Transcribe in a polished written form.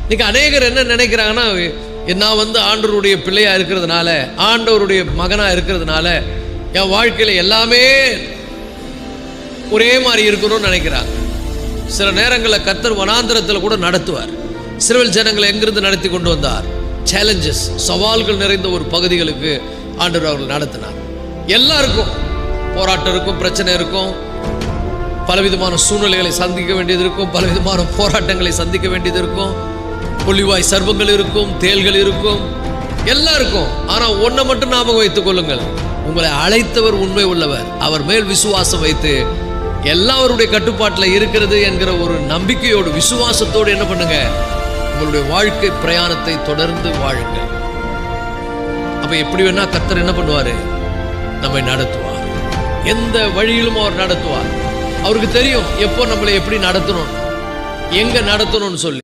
இன்னைக்கு அநேகர் என்ன நினைக்கிறாங்கன்னா, நான் ஆண்டவருடைய பிள்ளையா இருக்கிறதுனால, ஆண்டவருடைய மகனா இருக்கிறதுனால என் வாழ்க்கையில் எல்லாமே ஒரே மாதிரி இருக்கணும்னு நினைக்கிறாங்க. சில நேரங்களில் கர்த்தர் வனாந்திரத்தில் கூட நடத்துவார். இஸ்ரவேல் ஜனங்களை எங்கிருந்து நடத்தி கொண்டு வந்தார்? சேலஞ்சஸ், சவால்கள் நிறைந்த ஒரு பகுதிகளுக்கு ஆண்டவர் அவர்கள் நடத்தினார். எல்லாருக்கும் போராட்டம் இருக்கும், பிரச்சனை இருக்கும், பலவிதமான சூழ்நிலைகளை சந்திக்க வேண்டியது இருக்கும், பலவிதமான போராட்டங்களை சந்திக்க வேண்டியது இருக்கும், புள்ளிவாய் சர்வங்கள் இருக்கும், தேள்கள் இருக்கும், எல்லாம் இருக்கும். ஆனால் ஒன்றை மட்டும் ஞாபகம் வைத்துக் கொள்ளுங்கள், உங்களை அழைத்தவர் உண்மை உள்ளவர். அவர் மேல் விசுவாசம் வைத்து எல்லாருடைய கட்டுப்பாட்டில் இருக்கிறது என்கிற ஒரு நம்பிக்கையோடு, விசுவாசத்தோடு என்ன பண்ணுங்க, உங்களுடைய வாழ்க்கை பிரயாணத்தை தொடர்ந்து வாழுங்கள். அப்ப எப்படி வேணா கர்த்தர் என்ன பண்ணுவாரு? நம்மை நடத்துவார். எந்த வழியிலும் அவர் நடத்துவார். அவருக்கு தெரியும் எப்போ நம்மளை எப்படி நடத்தணும், எங்க நடத்தணும்னு சொல்லி.